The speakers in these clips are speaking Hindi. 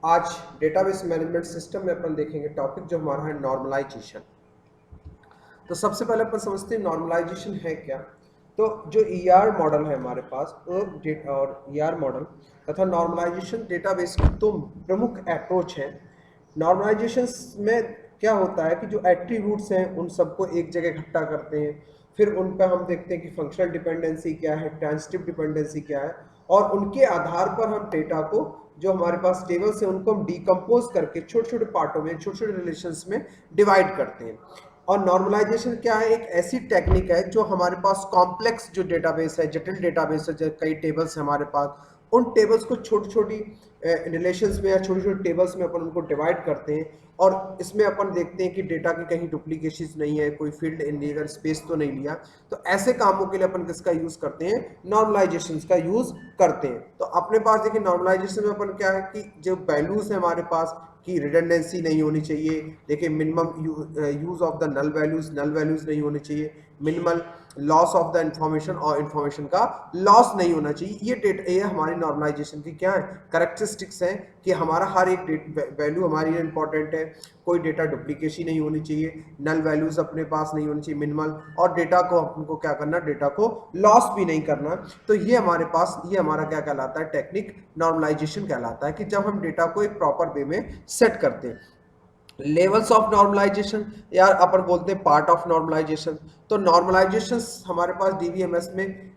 आज डेटाबेस मैनेजमेंट सिस्टम में अपन देखेंगे टॉपिक जो हमारा है नॉर्मलाइजेशन। तो सबसे पहले अपन समझते हैं नॉर्मलाइजेशन है क्या। तो जो ईआर मॉडल है हमारे पास और ईआर मॉडल तथा नॉर्मलाइजेशन डेटाबेस की दो प्रमुख अप्रोच है। नॉर्मलाइजेशन में क्या होता है कि जो एट्रीब्यूट्स हैं उन सबको एक जगह इकट्ठा करते हैं, फिर उन पर हम देखते हैं कि फंक्शनल डिपेंडेंसी क्या है, ट्रांजिटिव डिपेंडेंसी क्या है, और उनके आधार पर हम डेटा को जो हमारे पास टेबल्स हैं उनको हम डिकम्पोज करके छोटे छोटे पार्टों में, छोटे छोटे रिलेशंस में डिवाइड करते हैं। और नॉर्मलाइजेशन क्या है, एक ऐसी टेक्निक है जो हमारे पास कॉम्प्लेक्स जो डेटाबेस है, जटिल डेटाबेस है, जो कई टेबल्स है हमारे पास, उन टेबल्स को छोटी छोटी रिलेशंस में या छोटी छोटी टेबल्स में अपन उनको डिवाइड करते हैं। और इसमें अपन देखते हैं कि डेटा की कहीं डुप्लीकेशन नहीं है, कोई फील्ड इंडिगर स्पेस तो नहीं लिया। तो ऐसे कामों के लिए अपन किसका यूज करते हैं, नॉर्मलाइजेशन का यूज करते हैं। तो अपने पास देखिए नॉर्मलाइजेशन में अपन क्या है कि जो वैल्यूज है हमारे पास की रिडंडेंसी नहीं होनी चाहिए। देखिए minimum use of the null values नहीं होनी चाहिए, minimal loss of the information और इंफॉर्मेशन का लॉस नहीं होना चाहिए। ये डेटा, ये हमारी नॉर्मलाइजेशन की क्या है, करेक्टरिस्टिक्स हैं कि हमारा हर एक वैल्यू हमारी इंपॉर्टेंट है, कोई डेटा डुप्लीकेशन नहीं होनी चाहिए, नल वैल्यूज अपने पास नहीं होनी चाहिए मिनिमल, और डेटा को हमको क्या करना, डेटा को लॉस भी नहीं करना। तो ये हमारे पास, ये हमारा क्या कहलाता है, टेक्निक नॉर्मलाइजेशन कहलाता है कि जब हम डेटा को एक प्रॉपर वे में सेट करते हैं। लेवल्स ऑफ नॉर्मलाइजेशन, यार अपन बोलते हैं पार्ट ऑफ नॉर्मलाइजेशन। तो नॉर्मलाइजेशन हमारे पास डीबीएमएस में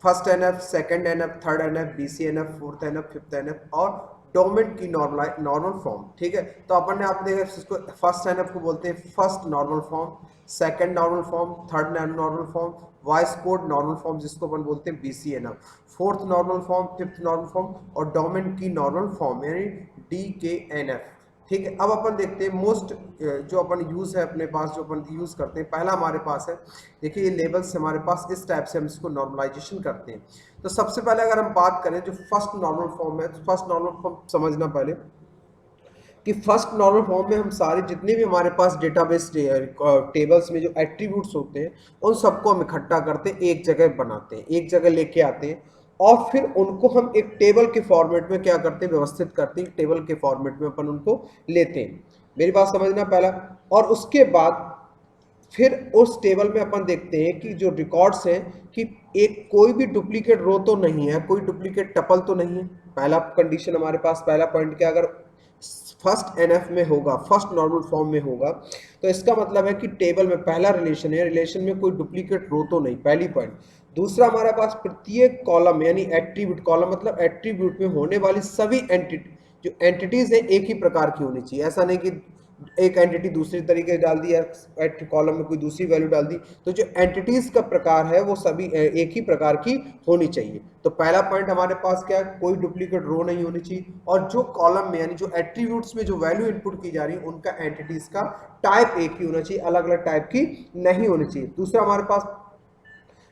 first NF, second NF, third NF, BCNF, fourth NF, fifth NF और डोमेन की नॉर्मल फॉर्म। ठीक है, तो अपन ने आप देखा इसको फर्स्ट एनएफ को बोलते हैं first normal form, second normal form, third normal form, Boyce Codd normal form जिसको अपन बोलते हैं BCNF, fourth normal form, fifth normal form और डोमेन की नॉर्मल फॉर्म यानी डीकेएनएफ। ठीक है, अब अपन देखते हैं मोस्ट जो अपन यूज है अपने पास, जो अपन यूज करते हैं, पहला हमारे पास है, देखिए ये लेवल्स हमारे पास इस टाइप से हम इसको नॉर्मलाइजेशन करते हैं। तो सबसे पहले अगर हम बात करें जो फर्स्ट नॉर्मल फॉर्म है, तो फर्स्ट नॉर्मल फॉर्म समझना पहले कि फर्स्ट नॉर्मल फॉर्म में हम सारे जितने भी हमारे पास डेटाबेस टेबल्स में जो एट्रीब्यूट्स होते हैं उन सबको हम इकट्ठा करते हैं, एक जगह बनाते हैं, एक जगह लेके आते हैं, और फिर उनको हम एक टेबल के फॉर्मेट में क्या करते हैं, व्यवस्थित करते हैं, टेबल के फॉर्मेट में अपन उनको लेते हैं। मेरी बात समझना पहला। और उसके बाद फिर उस टेबल में अपन देखते हैं कि जो रिकॉर्ड्स हैं कि एक कोई भी डुप्लीकेट रो तो नहीं है, कोई डुप्लीकेट टपल तो नहीं है। पहला कंडीशन हमारे पास, पहला पॉइंट क्या, अगर फर्स्ट एनएफ में होगा, फर्स्ट नॉर्मल फॉर्म में होगा, तो इसका मतलब है कि टेबल में पहला रिलेशन है, रिलेशन में कोई डुप्लीकेट रो तो नहीं, पहली पॉइंट। दूसरा हमारे पास प्रत्येक कॉलम यानी एट्रीब्यूट, कॉलम मतलब एट्रीब्यूट में होने वाली सभी एंटिटी, जो एंटिटीज है एक ही प्रकार की होनी चाहिए। ऐसा नहीं कि एक एंटिटी दूसरी तरीके से डाल दी या कॉलम में कोई दूसरी वैल्यू डाल दी, तो जो एंटिटीज का प्रकार है वो सभी एक ही प्रकार की होनी चाहिए। तो पहला पॉइंट हमारे पास क्या है, कोई डुप्लीकेट रो नहीं होनी चाहिए, और जो कॉलम में यानी जो एट्रीब्यूट्स में जो वैल्यू इनपुट की जा रही है उनका एंटिटीज का टाइप एक ही होना चाहिए, अलग अलग टाइप की नहीं होनी चाहिए। दूसरा हमारे पास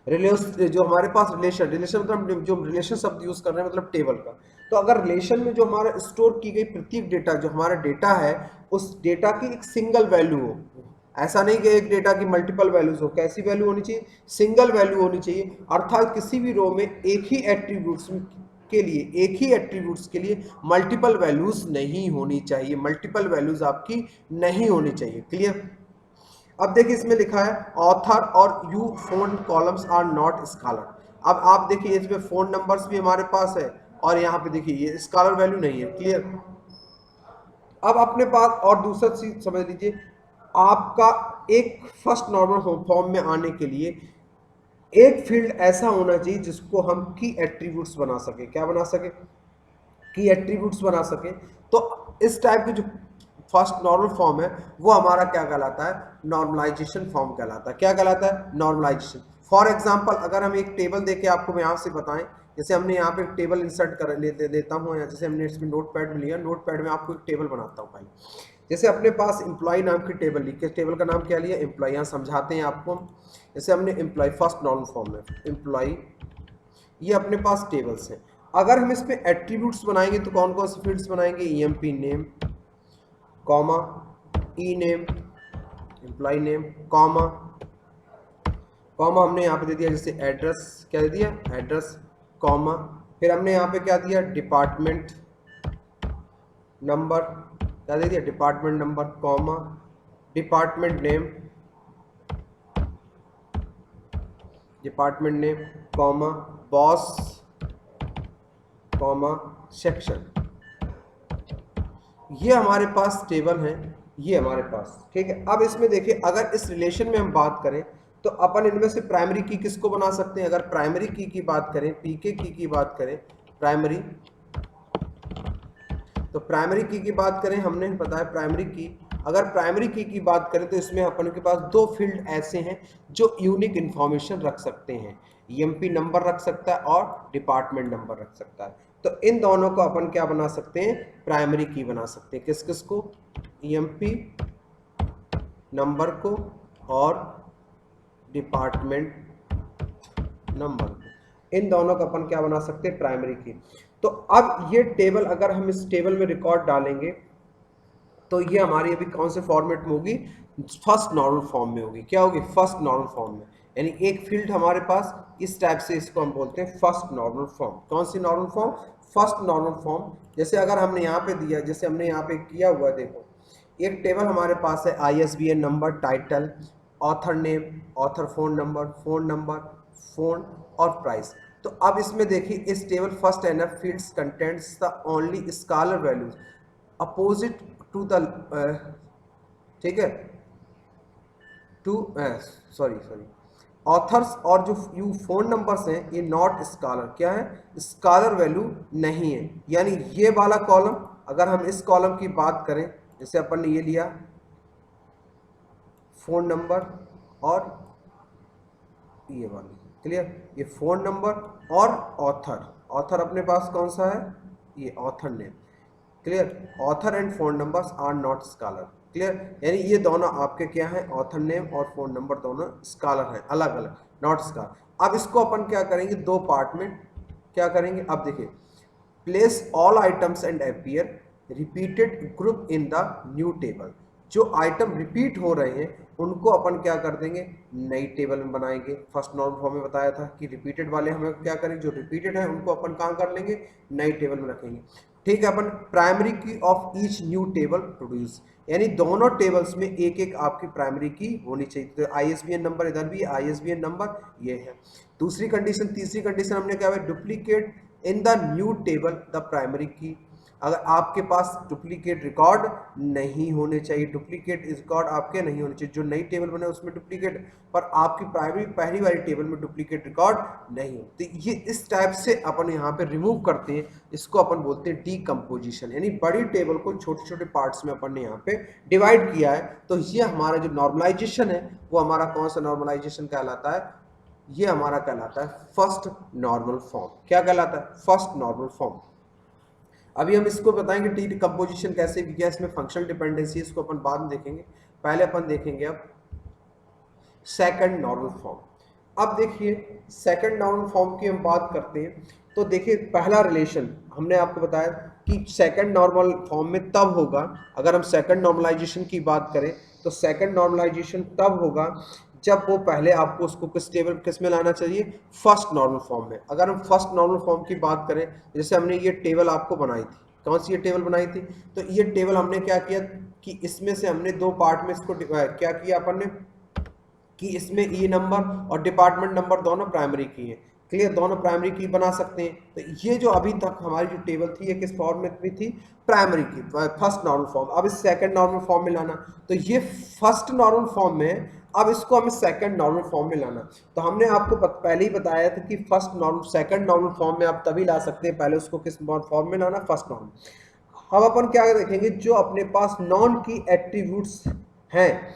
जो हमारे पास रिलेशन मतलब जो रिलेशन शब्द यूज कर रहे हैं मतलब टेबल का। तो अगर रिलेशन में जो हमारा स्टोर की गई प्रत्येक डेटा, जो हमारा डेटा है, उस डेटा की एक सिंगल वैल्यू हो, ऐसा नहीं कि एक डेटा की मल्टीपल वैल्यूज हो, कैसी वैल्यू होनी चाहिए, सिंगल वैल्यू होनी चाहिए। अर्थात किसी भी रो में एक ही एट्रीब्यूट्स के लिए, एक ही एट्रीब्यूट्स के लिए मल्टीपल वैल्यूज नहीं होनी चाहिए, मल्टीपल वैल्यूज आपकी नहीं होनी चाहिए। क्लियर। अब देखिए इसमें लिखा है ऑथर और यू phone columns are not scalar. अब आप देखिए इसमें फोन नंबर्स भी हमारे पास है और यहाँ पे देखिए ये स्कॉलर वैल्यू नहीं है। क्लियर। अब अपने पास और दूसरा चीज समझ लीजिए, आपका एक फर्स्ट नॉर्मल फॉर्म में आने के लिए एक फील्ड ऐसा होना चाहिए जिसको हम की एट्रीब्यूट्स बना सके। क्या बना सके, की एट्रीब्यूट्स बना सके। तो इस टाइप की जो फर्स्ट नॉर्मल फॉर्म है वो हमारा क्या कहलाता है, नॉर्मलाइजेशन फॉर्म कहलाता है। क्या कहलाता है, नॉर्मलाइजेशन। फॉर एग्जांपल अगर हम एक टेबल देके आपको यहाँ से बताएं, जैसे हमने यहाँ पे एक टेबल इंसर्ट कर देता हूँ, या जैसे हमने इसमें नोट पैड में लिया, नोट पैड में आपको एक टेबल बनाता हूँ पहले। जैसे अपने पास एम्प्लॉय नाम की टेबल ली, किस टेबल का नाम क्या लिया, एम्प्लॉय। यहाँ समझाते हैं आपको। जैसे हमने एम्प्लॉय फर्स्ट नॉर्मल फॉर्म में एम्प्लॉय, ये अपने पास टेबल्स हैं। अगर हम इसमें एट्रीब्यूट्स बनाएंगे तो कौन कौन से फील्ड्स बनाएंगे, EMP name, comma, E name, employ name, comma, comma हमने यहाँ पे दे दिया जैसे एड्रेस, क्या दे दिया, एड्रेस, कॉमा, फिर हमने यहाँ पे क्या दिया, डिपार्टमेंट नंबर क्या दे दिया, department number, comma department name, department name, comma boss, comma section. ये हमारे पास टेबल है, ये हमारे पास, ठीक है। अब इसमें देखिए, अगर इस रिलेशन में हम बात करें तो अपन इनमें से प्राइमरी की किसको बना सकते हैं? अगर प्राइमरी की बात करें, पीके की बात करें, प्राइमरी, तो प्राइमरी की बात करें, हमने बताया प्राइमरी की, अगर प्राइमरी की बात करें तो इसमें अपन के पास दो फील्ड ऐसे हैं जो यूनिक इंफॉर्मेशन रख सकते हैं, ईएमपी नंबर रख सकता है और डिपार्टमेंट नंबर रख सकता है। तो इन दोनों को अपन क्या बना सकते हैं? प्राइमरी की बना सकते हैं। किस किस को? ईएमपी नंबर को और डिपार्टमेंट नंबर, इन दोनों का अपन क्या बना सकते हैं? प्राइमरी की। तो अब ये टेबल, अगर हम इस टेबल में रिकॉर्ड डालेंगे तो ये हमारी अभी कौन से फॉर्मेट में होगी? फर्स्ट नॉर्मल फॉर्म में होगी। क्या होगी? फर्स्ट नॉर्मल फॉर्म में। यानी एक फील्ड हमारे पास इस टाइप से, इसको हम बोलते हैं फर्स्ट नॉर्मल फॉर्म। कौन सी normal form? First normal form. जैसे अगर हमने यहाँ पे दिया, जैसे हमने यहाँ पे किया हुआ, देखो एक टेबल हमारे पास है, ISBN number, title, author name, author phone number, phone और प्राइस। तो अब इसमें देखिए, इस table first NF fields contents the only scalar values opposite to the, ठीक है, टू सॉरी ऑथर्स, और जो यू फोन नंबर्स हैं ये नॉट स्कॉलर, क्या है? स्कॉलर वैल्यू नहीं है। यानी ये वाला कॉलम, अगर हम इस कॉलम की बात करें, जैसे अपन ने ये लिया फोन नंबर और ये वाली, क्लियर, ये फोन नंबर और ऑथर अपने पास कौन सा है? ये author name, clear. Author and phone numbers are not scalar, clear. यानी ये दोनों आपके क्या है? ऑथर नेम और फोन नंबर दोनों स्कॉलर हैं, अलग अलग, नॉट स्कॉलर। अब इसको अपन क्या करेंगे? दो पार्ट में क्या करेंगे? अब देखिए, place all items and appear repeated group in the new table. जो आइटम रिपीट हो रहे हैं उनको अपन क्या कर देंगे? नई टेबल में बनाएंगे। फर्स्ट नॉर्मल फॉर्म में बताया था कि रिपीटेड वाले हमें क्या करेंगे? जो रिपीटेड है उनको अपन कहाँ कर लेंगे? नई टेबल में रखेंगे, ठीक है। अपन प्राइमरी की of each new table produce, यानी दोनों टेबल्स में एक एक आपकी प्राइमरी की होनी चाहिए। तो ISBN नंबर इधर भी, ISBN नंबर ये है। दूसरी कंडीशन, तीसरी कंडीशन हमने क्या है? Duplicate in the new table the primary की। अगर आपके पास डुप्लीकेट रिकॉर्ड नहीं होने चाहिए, डुप्लीकेट रिकॉर्ड आपके नहीं होने चाहिए। जो नई टेबल बने उसमें डुप्लीकेट, पर आपकी प्राइमरी पहली वाली टेबल में डुप्लीकेट रिकॉर्ड नहीं हो। तो ये इस टाइप से अपन यहाँ पे रिमूव करते हैं। इसको अपन बोलते हैं डीकम्पोजिशन, यानी बड़ी टेबल को छोटे छोटे पार्ट्स में अपन ने यहाँ पे डिवाइड किया है। तो ये हमारा जो नॉर्मलाइजेशन है वो हमारा कौन सा नॉर्मलाइजेशन कहलाता है? ये हमारा कहलाता है फर्स्ट नॉर्मल फॉर्म। क्या कहलाता है? First normal form. अभी हम इसको बताएंगे टी कंपोजिशन कैसे भी किया, इसमें फंक्शनल डिपेंडेंसी, इसको अपन बाद में देखेंगे। पहले अपन देखेंगे अब सेकंड नॉर्मल फॉर्म। अब देखिए, सेकंड नॉर्मल फॉर्म की हम बात करते हैं तो देखिए, पहला रिलेशन हमने आपको बताया कि सेकंड नॉर्मल फॉर्म में तब होगा, अगर हम सेकंड नॉर्मलाइजेशन की बात करें तो सेकंड नॉर्मलाइजेशन तब होगा जब वो पहले आपको उसको किस टेबल, किस में लाना चाहिए? फर्स्ट नॉर्मल फॉर्म में। अगर हम फर्स्ट नॉर्मल फॉर्म की बात करें, जैसे हमने ये टेबल आपको बनाई थी, कौन सी ये टेबल बनाई थी? तो ये टेबल हमने क्या किया कि इसमें से हमने दो पार्ट में इसको क्या किया अपन ने कि इसमें ई नंबर और डिपार्टमेंट नंबर दोनों प्राइमरी की है, क्लियर, दोनों प्राइमरी की बना सकते हैं। तो ये जो अभी तक हमारी जो टेबल थी ये किस फॉर्म में थी? प्राइमरी की, फर्स्ट नॉर्मल फॉर्म। अब इस सेकंड नॉर्मल फॉर्म में लाना, तो ये फर्स्ट नॉर्मल फॉर्म में, अब इसको हमें सेकंड नॉर्मल फॉर्म में लाना। तो हमने आपको पहले ही बताया था कि first normal, second normal form में आप तभी ला सकते हैं, पहले उसको किस फॉर्म में लाना? First normal. अब अपन क्या देखेंगे? जो अपने पास नॉन की एट्रीब्यूट्स हैं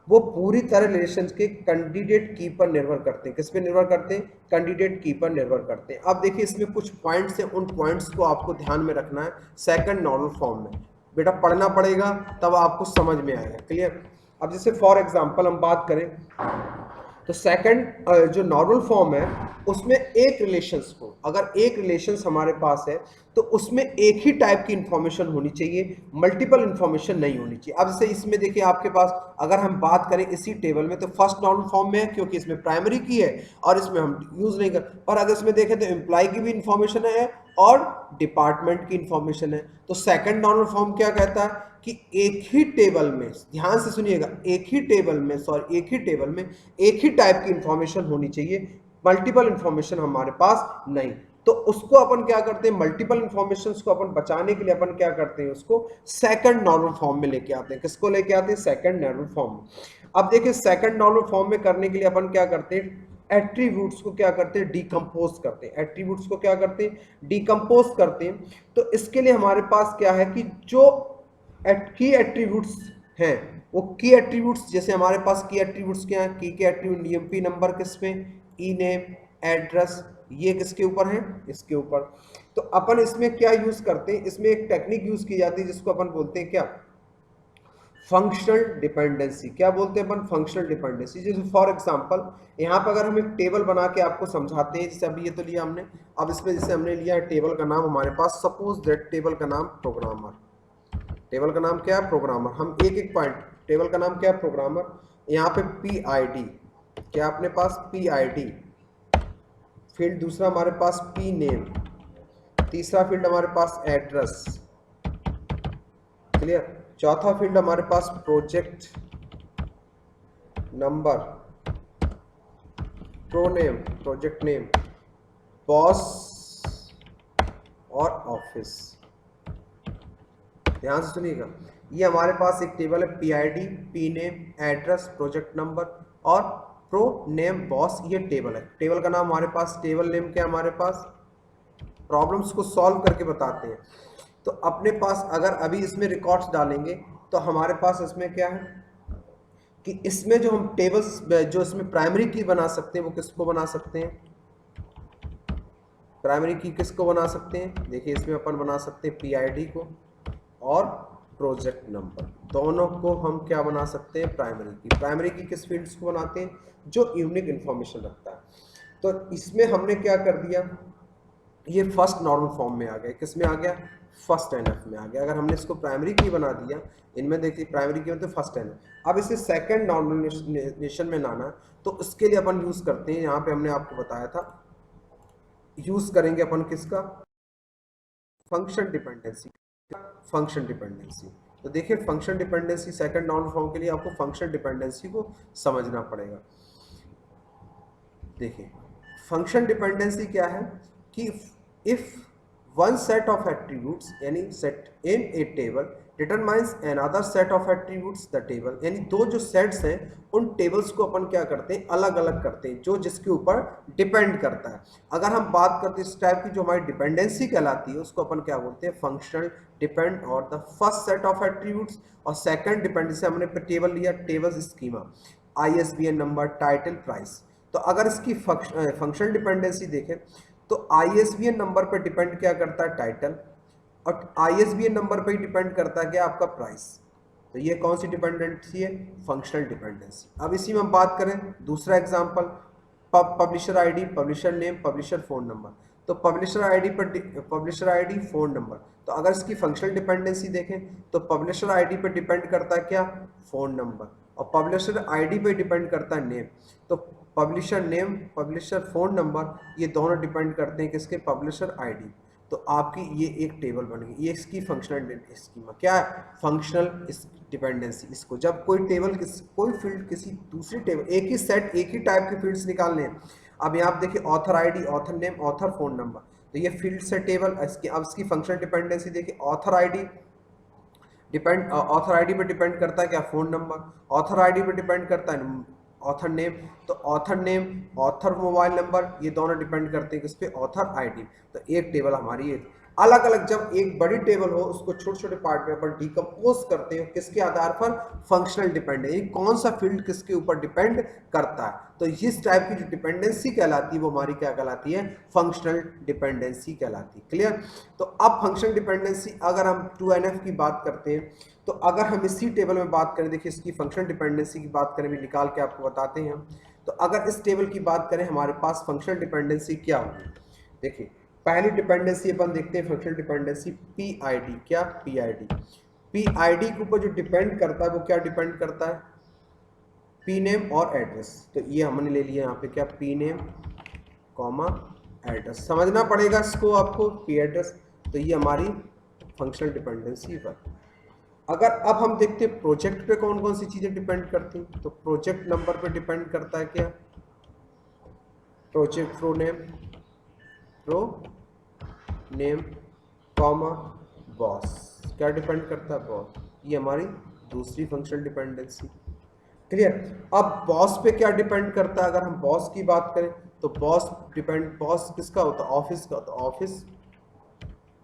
वो पूरी तरह रिलेशन के कैंडिडेट की पर निर्भर करते हैं। किस पे निर्भर करते हैं? कैंडिडेट की पर निर्भर करते हैं। अब देखिए, इसमें कुछ पॉइंट्स हैं, उन पॉइंट्स को आपको ध्यान में रखना है सेकंड नॉर्मल फॉर्म में। बेटा पढ़ना पड़ेगा तब आपको समझ में आएगा, क्लियर। अब जैसे फॉर एग्जांपल हम बात करें तो सेकंड जो नॉर्मल फॉर्म है उसमें एक रिलेशंस को, अगर एक रिलेशंस हमारे पास है तो उसमें एक ही टाइप की इंफॉर्मेशन होनी चाहिए, मल्टीपल इंफॉर्मेशन नहीं होनी चाहिए। अब जैसे इसमें देखिए आपके पास, अगर हम बात करें इसी टेबल में, तो फर्स्ट नॉर्मल फॉर्म में है क्योंकि इसमें प्राइमरी की है और इसमें हम यूज नहीं कर, और अगर इसमें देखें तो एम्प्लॉय की भी इंफॉर्मेशन है और डिपार्टमेंट की इंफॉर्मेशन है। तो सेकंड नॉर्मल फॉर्म क्या कहता है कि एक ही टेबल में, ध्यान से सुनिएगा, एक ही टेबल में एक ही टाइप की इंफॉर्मेशन होनी चाहिए, मल्टीपल इंफॉर्मेशन हमारे पास नहीं। तो उसको अपन क्या करते हैं, मल्टीपल इंफॉर्मेशन को अपन बचाने के लिए अपन क्या करते हैं, उसको सेकंड नॉर्मल फॉर्म में लेके आते हैं। किसको लेके आते हैं, सेकंड नॉर्मल फॉर्म में। अब देखिए सेकंड नॉर्मल फॉर्म में करने के लिए अपन क्या करते हैं, एट्रीब्यूट्स को क्या करते हैं, डिकम्पोज करते हैं। एट्रीब्यूट्स को क्या करते हैं, डिकम्पोज करते हैं। तो इसके लिए हमारे पास क्या है कि जो की एट्रीब्यूट्स हैं, वो की एट्रीब्यूट्स, जैसे हमारे पास की एट्रीब्यूट्स क्या है, की के एट्रीब्यूट ईएमपी नंबर किसमें, ई नेम, एड्रेस, ये किसके ऊपर है, इसके ऊपर। तो अपन इसमें क्या यूज करते हैं, इसमें एक टेक्निक यूज की जाती है जिसको अपन बोलते हैं क्या, फंक्शनल डिपेंडेंसी। क्या बोलते हैं अपन, फंक्शनल डिपेंडेंसी। जैसे फॉर एग्जांपल यहाँ पर अगर हम एक टेबल बना के आपको समझाते हैं, जैसे अभी ये तो लिया हमने, अब इसमें जैसे हमने लिया है टेबल का नाम हमारे पास, सपोज दैट टेबल का नाम प्रोग्रामर, टेबल का नाम क्या है, प्रोग्रामर। हम एक एक पॉइंट, टेबल का नाम क्या है, प्रोग्रामर। यहाँ पे पी आई डी, क्या अपने पास पी आई डी फील्ड, दूसरा हमारे पास पी नेम, तीसरा फील्ड हमारे पास एड्रेस, क्लियर। चौथा फील्ड हमारे पास project number, pro name, project name, boss और ऑफिस। ध्यान से सुनिएगा, ये हमारे पास एक टेबल है, P I D, P name, address, project number और प्रो नेम बॉस, ये टेबल है। टेबल का नाम हमारे पास, टेबल नेम क्या हमारे पास, प्रॉब्लम्स को सॉल्व करके बताते हैं। तो अपने पास अगर अभी इसमें रिकॉर्ड्स डालेंगे तो हमारे पास इसमें क्या है कि इसमें जो हम टेबल्स, जो इसमें प्राइमरी की बना सकते हैं, वो किसको बना सकते हैं, प्राइमरी की किसको बना सकते हैं, देखिए इसमें अपन बना सकते हैं पीआईडी को और प्रोजेक्ट नंबर, दोनों को हम क्या बना सकते हैं, प्राइमरी की। प्राइमरी की किस फील्ड्स को बनाते हैं, जो यूनिक इंफॉर्मेशन रखता है। तो इसमें हमने क्या कर दिया, ये फर्स्ट नॉर्मल फॉर्म में आ गया, किस में आ गया, फर्स्ट एनएफ में आ गया। अगर हमने इसको प्राइमरी की बना दिया, इनमें देखिए प्राइमरी की मतलब फर्स्ट एनएफ। अब इसे सेकंड नॉर्मलाइजेशन में लाना, तो इसके लिए अपन यूज करते हैं, यहाँ पे हमने आपको बताया था, यूज करेंगे अपन किसका, फंक्शन डिपेंडेंसी। फंक्शन डिपेंडेंसी, तो देखिए function dependency second normal form के लिए आपको फंक्शन डिपेंडेंसी को समझना पड़ेगा। देखिए फंक्शन डिपेंडेंसी क्या है कि if one set of attributes यानी set in a table determines another set of attributes the table, यानी दो जो सेट्स हैं उन टेबल्स को अपन क्या करते हैं, अलग अलग करते हैं, जो जिसके ऊपर डिपेंड करता है। अगर हम बात करते हैं इस टाइप की, जो हमारी डिपेंडेंसी कहलाती है, उसको अपन क्या बोलते हैं, फंक्शनल डिपेंड और the first set of attributes. और सेकंड डिपेंडेंसी हमने टेबल लिया, table schema, ISBN number, title, price. तो अगर इसकी फंक्शनल डिपेंडेंसी देखें तो ISBN नंबर पर डिपेंड क्या करता है, टाइटल, और ISBN नंबर पर ही डिपेंड करता है क्या, आपका प्राइस। तो ये कौन सी डिपेंडेंसी है, फंक्शनल डिपेंडेंसी। अब इसी में हम बात करें दूसरा example, publisher ID, publisher name, publisher phone number. तो पब्लिशर आईडी पर पब्लिशर आईडी, फोन नंबर। तो अगर इसकी फंक्शनल डिपेंडेंसी देखें तो पब्लिशर आईडी पर डिपेंड करता है क्या, फोन नंबर, और पब्लिशर आईडी पे डिपेंड करता है नेम। तो publisher name, publisher phone number, ये दोनों डिपेंड करते हैं किसके, पब्लिशर आईडी। तो आपकी ये एक टेबल बन गई, ये इसकी फंक्शनल स्कीमा क्या है, फंक्शनल डिपेंडेंसी। इसको जब कोई टेबल कोई फील्ड किसी दूसरी टेबल, एक ही सेट एक ही टाइप के फील्ड्स निकालने हैं। अब यहाँ आप देखिए author ID, author name, author phone number, तो ये फील्ड से टेबल। अब इसकी फंक्शनल डिपेंडेंसी देखिए, author ID depend, author ID पे डिपेंड करता है क्या, फोन नंबर। ऑथर आईडी पे डिपेंड करता है ऑथर नेम, तो author name, author mobile number, ये दोनों डिपेंड करते हैं किस पे, ऑथर आईडी। तो एक टेबल हमारी ये अलग अलग, जब एक बड़ी टेबल हो उसको छोटे छोटे पार्ट में अपन डिकम्पोज करते हैं, किसके आधार पर, फंक्शनल डिपेंडेंसी, कौन सा फील्ड किसके ऊपर डिपेंड करता है। तो इस टाइप की जो डिपेंडेंसी कहलाती है वो हमारी क्या कहलाती है, फंक्शनल डिपेंडेंसी कहलाती है। क्लियर। तो अब फंक्शनल डिपेंडेंसी अगर हम 2NF की बात करते हैं, तो अगर हम इसी टेबल में बात करें, देखिए इसकी फंक्शनल डिपेंडेंसी की बात करें, भी निकाल के आपको बताते हैं हम। तो अगर इस टेबल की बात करें, हमारे पास फंक्शनल डिपेंडेंसी क्या होगी, देखिए पहली डिपेंडेंसी अपन देखते हैं, फंक्शनल डिपेंडेंसी PID, क्या, PID के ऊपर जो डिपेंड करता है वो क्या डिपेंड करता है, P नेम और एड्रेस। तो ये हमने ले लिया यहाँ पे क्या, P नेम कॉमा एड्रेस समझना पड़ेगा इसको आपको, पी एड्रेस। तो ये हमारी फंक्शनल डिपेंडेंसी पर। अगर अब हम देखते हैं प्रोजेक्ट पे कौन कौन सी चीजें डिपेंड करती हैं, तो प्रोजेक्ट नंबर पे डिपेंड करता है क्या, project pro name comma boss, क्या डिपेंड करता है, बॉस। ये हमारी दूसरी फंक्शनल डिपेंडेंसी। क्लियर। अब बॉस पे क्या डिपेंड करता है, अगर हम बॉस की बात करें तो बॉस किसका होता है, ऑफिस का, तो ऑफिस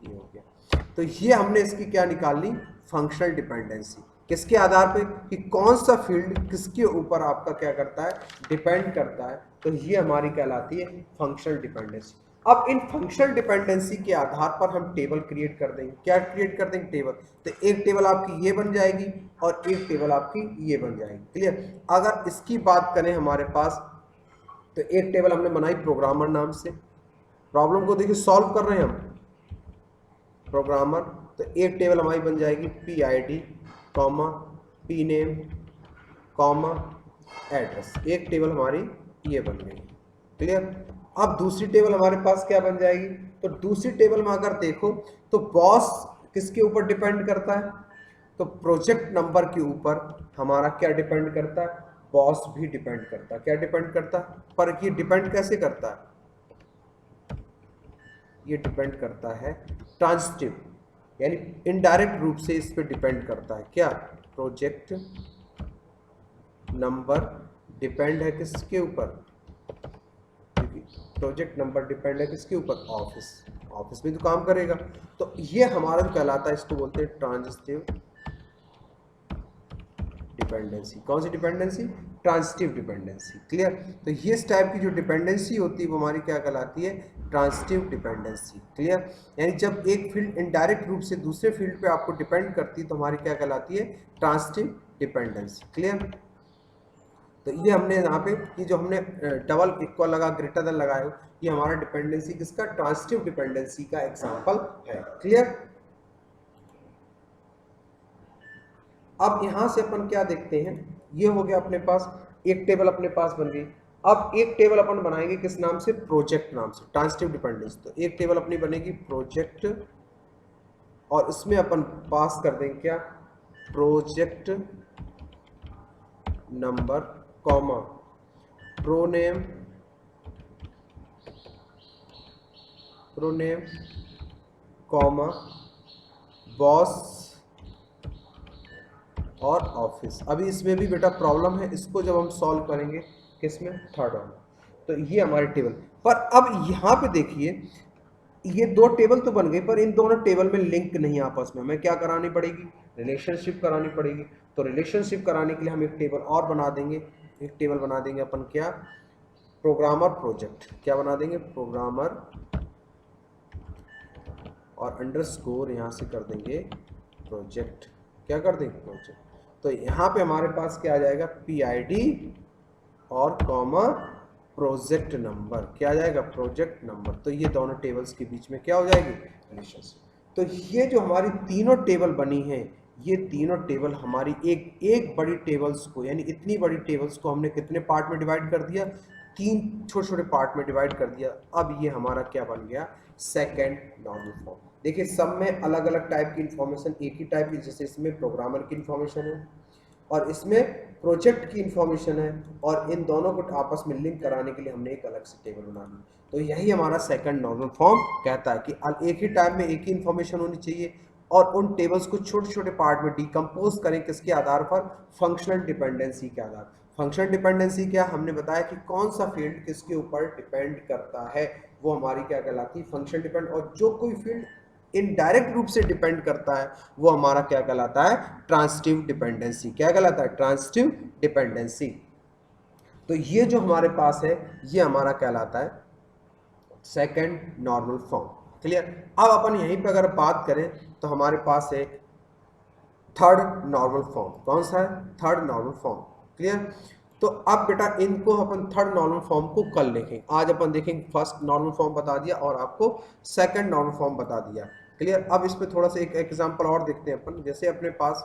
ये हो गया। तो ये हमने इसकी क्या निकाल ली, फंक्शनल डिपेंडेंसी। किसके आधार पे कि कौन सा फील्ड किसके ऊपर आपका क्या करता है, डिपेंड करता है। तो ये हमारी कहलाती है फंक्शनल डिपेंडेंसी। अब इन फंक्शनल डिपेंडेंसी के आधार पर हम टेबल क्रिएट कर देंगे। क्या क्रिएट कर देंगे, टेबल। तो एक टेबल आपकी ये बन जाएगी और एक टेबल आपकी ये बन जाएगी। क्लियर। अगर इसकी बात करें हमारे पास, तो एक टेबल हमने बनाई प्रोग्रामर नाम से, प्रॉब्लम को देखिए सॉल्व कर रहे हैं हम, प्रोग्रामर। तो एक टेबल हमारी बन जाएगी P I D comma P name comma address, एक टेबल हमारी ये बन गई। क्लियर। अब दूसरी टेबल हमारे पास क्या बन जाएगी, तो दूसरी टेबल में अगर देखो तो बॉस किसके ऊपर डिपेंड करता है, तो प्रोजेक्ट नंबर के ऊपर हमारा क्या डिपेंड करता है, बॉस भी डिपेंड करता है। क्या डिपेंड करता है, पर ये डिपेंड कैसे करता है, ये डिपेंड करता है ट्रांजिटिव, यानी इनडायरेक्ट रूप से इस पे डिपेंड करता है। क्या, प्रोजेक्ट नंबर डिपेंड है किसके ऊपर, प्रोजेक्ट नंबर डिपेंड है किसके ऊपर, ऑफिस। ऑफिस में तो काम करेगा। तो ये हमारा जो कहलाता है, इसको बोलते हैं ट्रांजिटिव डिपेंडेंसी। कौन सी डिपेंडेंसी, ट्रांजिटिव डिपेंडेंसी। क्लियर। तो ये इस टाइप की जो डिपेंडेंसी होती है वो हमारी क्या कहलाती है, ट्रांजिटिव डिपेंडेंसी। क्लियर। यानी जब एक फील्ड इनडायरेक्ट रूप से दूसरे फील्ड पे आपको डिपेंड करती है तो हमारी क्या कहलाती है, ट्रांजिटिव डिपेंडेंसी। क्लियर। तो ये हमने यहाँ पे ये जो हमने डबल इक्वल लगा ग्रेटर देन लगाए हो, ये हमारा डिपेंडेंसी किसका, ट्रांजिटिव डिपेंडेंसी का एग्जांपल है। क्लियर। अब यहां से अपन क्या देखते हैं, ये हो गया अपने पास, एक टेबल अपने पास बन गई। अब एक टेबल अपन बनाएंगे किस नाम से, प्रोजेक्ट नाम से, ट्रांजिटिव डिपेंडेंसी। तो एक टेबल अपनी बनेगी प्रोजेक्ट, और इसमें अपन पास कर देंगे क्या, project number comma pro name comma boss और ऑफिस। अभी इसमें भी बेटा प्रॉब्लम है, इसको जब हम सॉल्व करेंगे किसमें, थर्ड वन। तो ये हमारी टेबल। पर अब यहाँ पे देखिए, ये दो टेबल तो बन गई, पर इन दोनों टेबल में लिंक नहीं आपस में, हमें क्या करानी पड़ेगी, रिलेशनशिप करानी पड़ेगी। तो रिलेशनशिप कराने के लिए हम एक टेबल और बना देंगे, एक टेबल बना देंगे अपन क्या, प्रोग्रामर प्रोजेक्ट। क्या बना देंगे, प्रोग्रामर, और अंडरस्कोर यहाँ से कर देंगे प्रोजेक्ट। क्या कर देंगे, प्रोजेक्ट। तो यहाँ पे हमारे पास क्या आ जाएगा, पी आई डी और कॉमा प्रोजेक्ट नंबर। क्या आ जाएगा, प्रोजेक्ट नंबर। तो ये दोनों टेबल्स के बीच में क्या हो जाएगी, रिलेशनशिप। तो ये जो हमारी तीनों टेबल बनी है, ये तीनों टेबल हमारी एक बड़ी टेबल्स को, यानी इतनी बड़ी टेबल्स को हमने कितने पार्ट में डिवाइड कर दिया, तीन छोटे छोटे पार्ट में डिवाइड कर दिया। अब ये हमारा क्या बन गया, सेकेंड नॉर्मल फॉर्म। देखिए सब में अलग अलग टाइप की इंफॉर्मेशन, एक ही टाइप की, जैसे इसमें प्रोग्रामर की इंफॉर्मेशन है और इसमें प्रोजेक्ट की इंफॉर्मेशन है, और इन दोनों को आपस में लिंक कराने के लिए हमने एक अलग से टेबल बना दी। तो यही हमारा सेकंड नॉर्मल फॉर्म कहता है कि एक ही टाइम में एक ही इंफॉर्मेशन होनी चाहिए, और उन टेबल्स को छोटे छोटे पार्ट में डिकम्पोज करें, किसके आधार पर, फंक्शनल डिपेंडेंसी के आधार। फंक्शनल डिपेंडेंसी क्या, हमने बताया कि कौन सा फील्ड किसके ऊपर डिपेंड करता है, वो हमारी क्या कहलाती है, फंक्शनल डिपेंड। और जो कोई फील्ड इनडायरेक्ट रूप से डिपेंड करता है वो हमारा क्या कहलाता है, ट्रांजिटिव डिपेंडेंसी। क्या कहलाता है, ट्रांजिटिव डिपेंडेंसी। तो ये जो हमारे पास है ये हमारा कहलाता है सेकंड नॉर्मल फॉर्म। क्लियर। अब अपन यहीं पे अगर बात करें तो हमारे पास है थर्ड नॉर्मल फॉर्म। कौन सा है, थर्ड नॉर्मल फॉर्म। क्लियर। तो अब बेटा इनको अपन थर्ड नॉर्मल फॉर्म को कल देखेंगे। आज अपन देखेंगे फर्स्ट नॉर्मल फॉर्म बता दिया और आपको सेकंड नॉर्मल फॉर्म बता दिया। क्लियर। अब इस पे थोड़ा सा एक एग्जांपल और देखते हैं अपन। जैसे अपने पास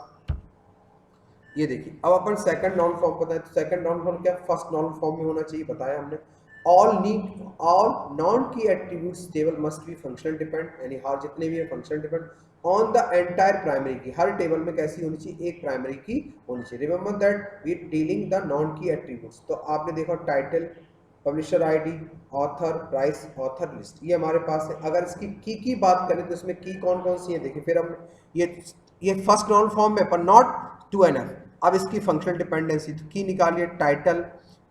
ये देखिए, अब अपन सेकंड नॉर्मल फॉर्म बताए, तो सेकंड नॉर्मल फॉर्म क्या, फर्स्ट नॉर्मल फॉर्म में होना चाहिए, बताया हमने। All non key attributes table must be functional depend, यानी हर जितने भी है functional depend on the entire primary की। हर टेबल में कैसी होनी चाहिए, एक प्राइमरी की होनी चाहिए। Remember that we dealing the non key attributes. तो आपने देखा title, publisher ID, author, price, author list, ये हमारे पास है। अगर इसकी की बात करें तो इसमें की कौन कौन सी है, देखिए फिर हम ये फर्स्ट नॉन फॉर्म में, पर नॉट टू एन एफ। अब इसकी फंक्शनल डिपेंडेंसी, तो की निकालिए, टाइटल,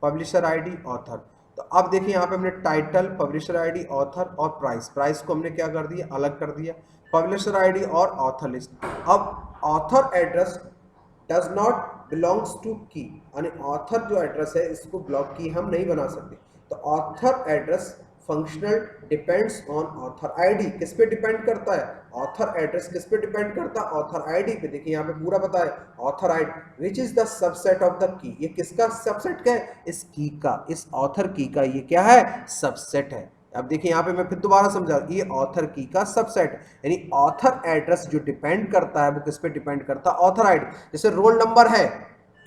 पब्लिशर आईडी, ऑथर। तो अब देखिए यहाँ पे हमने टाइटल, पब्लिशर आईडी, ऑथर और प्राइस, प्राइस को हमने क्या कर दिया, अलग कर दिया, पब्लिशर आईडी और ऑथर लिस्ट। अब author address does not belongs to key, यानी ऑथर जो एड्रेस है इसको ब्लॉक की हम नहीं बना सकते। तो author address functional depends on author ID. किस पे डिपेंड करता है, ऑथर एड्रेस किस पे डिपेंड करता है, ऑथर आईडी पे। देखिए यहाँ पे पूरा बताया, author ID which is the subset of the key. ये किसका सबसेट का है, इस की का, इस ऑथर की का ये क्या है, सबसेट है। अब देखिए यहाँ पे मैं फिर दोबारा समझा, ये ऑथर की का सबसेट, यानी ऑथर एड्रेस जो डिपेंड करता है वो किस पे डिपेंड करता है, ऑथर आईडी। जैसे रोल नंबर है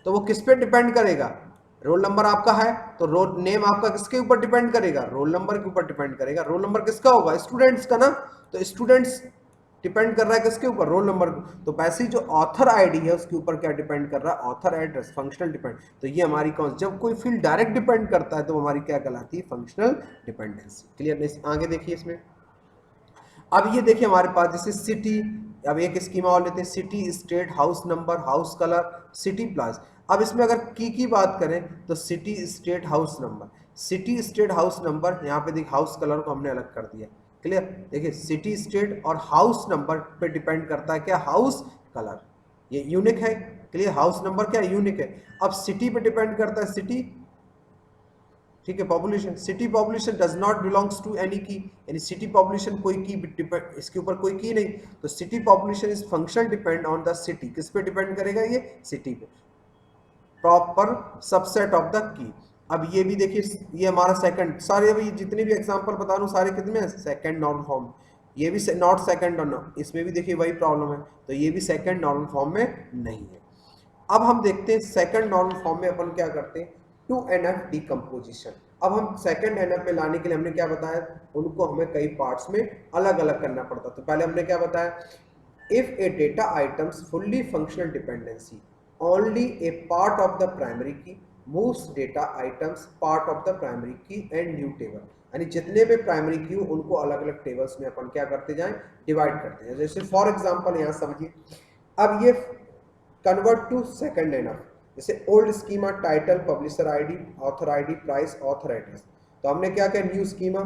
तो वो किस पे डिपेंड करेगा, रोल नंबर आपका है तो रोल नेम आपका किसके ऊपर डिपेंड करेगा, रोल नंबर के ऊपर डिपेंड करेगा। रोल नंबर किसका होगा, स्टूडेंट्स का ना, तो स्टूडेंट्स डिपेंड कर रहा है किसके ऊपर, रोल नंबर। तो वैसे ही जो ऑथर आईडी है उसके ऊपर क्या डिपेंड कर रहा है, ऑथर एड्रेस, फंक्शनल डिपेंड। तो ये हमारी कौन, जब कोई फील्ड डायरेक्ट डिपेंड करता है तो हमारी क्या कहलाती है, फंक्शनल डिपेंडेंसी। क्लियर, आगे देखिए इसमें। अब ये देखिए हमारे पास जैसे सिटी, अब एक स्कीमा और लेते हैं, city, state, house number, house colour, city plus. अब इसमें अगर की बात करें तो city, state, house number, city, state, house number, यहाँ पे देखिए हाउस कलर को हमने अलग कर दिया। क्लियर, देखिए सिटी, स्टेट और हाउस नंबर पे डिपेंड करता है क्या, हाउस कलर, ये यूनिक है। क्लियर, हाउस नंबर क्या यूनिक है। अब सिटी पे डिपेंड करता है सिटी, ठीक है, population, city population does not belongs to any key, यानी सिटी पॉपुलेशन कोई की डिपेंड, इसके ऊपर कोई की नहीं। तो city population is functional depend on the city, किस पे डिपेंड करेगा, ये सिटी पे, proper subset of the key. अब ये भी देखिए, ये हमारा सेकंड, सारे अभी जितने भी एग्जांपल बता रहा हूँ सारे कितने हैं, सेकंड नॉर्मल फॉर्म। ये भी नॉट सेकंड और इसमें भी देखिए वही प्रॉब्लम है, तो ये भी सेकंड नॉर्मल फॉर्म में नहीं है। अब हम देखते हैं सेकंड नॉर्मल फॉर्म में अपन क्या करते हैं, 2NF डिकम्पोजिशन। अब हम सेकंड NF में लाने के लिए हमने क्या बताया, उनको हमें कई पार्ट्स में अलग अलग करना पड़ता। तो पहले हमने क्या बताया, if a data items fully functional dependency only a part of the primary key moves data items part of the primary key and new table, यानी जितने भी प्राइमरी की हो उनको अलग अलग टेबल्स में अपन क्या करते जाएं, डिवाइड करते हैं। जैसे फॉर एग्जांपल यहाँ समझिए, अब ये कन्वर्ट टू सेकंड NF, जैसे old schema, title, publisher ID, author ID, price, author address. तो हमने क्या किया, न्यू स्कीमा,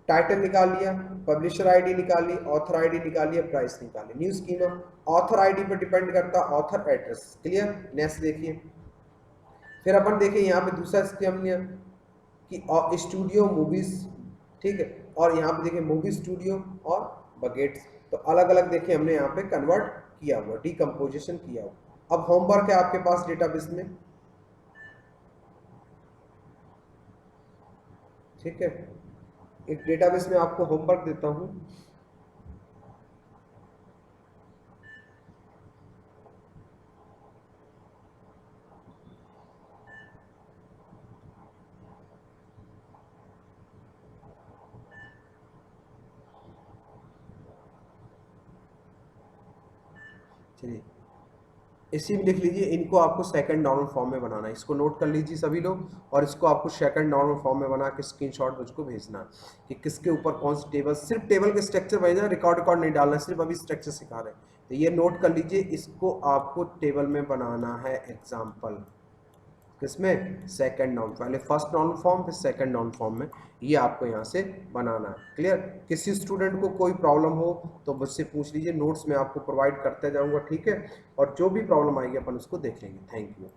टाइटल निकाल लिया, पब्लिशर आईडी निकाल ली, ऑथर आईडी निकाल लिया, प्राइस निकाल ली। न्यू स्कीमा ऑथर आईडी पर डिपेंड करता, ऑथर एड्रेस। क्लियर, नेक्स्ट देखिए, फिर अपन देखिए यहाँ पे दूसरा स्कीम लिया कि स्टूडियो मूवीज, ठीक है, और यहाँ पे देखिए मूवी स्टूडियो और बकेट्स। तो अलग अलग देखिए हमने यहाँ पे कन्वर्ट किया हुआ, डिकम्पोजिशन किया हुआ। अब होमवर्क है आपके पास डेटाबेस में, ठीक है, एक डेटाबेस में आपको होमवर्क देता हूं। चलिए इसी में लिख लीजिए, इनको आपको सेकंड नॉर्मल फॉर्म में बनाना है, इसको नोट कर लीजिए सभी लोग, और इसको आपको सेकंड नॉर्मल फॉर्म में बना के स्क्रीनशॉट मुझको भेजना कि किसके ऊपर कौन सी टेबल, सिर्फ टेबल के स्ट्रक्चर भेजना, रिकॉर्ड नहीं डालना, सिर्फ अभी स्ट्रक्चर सिखा रहे हैं। तो ये नोट कर लीजिए, इसको आपको टेबल में बनाना है एग्जाम्पल, किसमें, सेकंड नॉर्मल, पहले फर्स्ट नॉर्मल फॉर्म फिर सेकंड नॉर्मल फॉर्म में, ये आपको यहाँ से बनाना है। क्लियर, किसी स्टूडेंट को कोई प्रॉब्लम हो तो मुझसे पूछ लीजिए, नोट्स में आपको प्रोवाइड करते जाऊँगा, ठीक है, और जो भी प्रॉब्लम आएगी अपन उसको देख लेंगे। Thank you.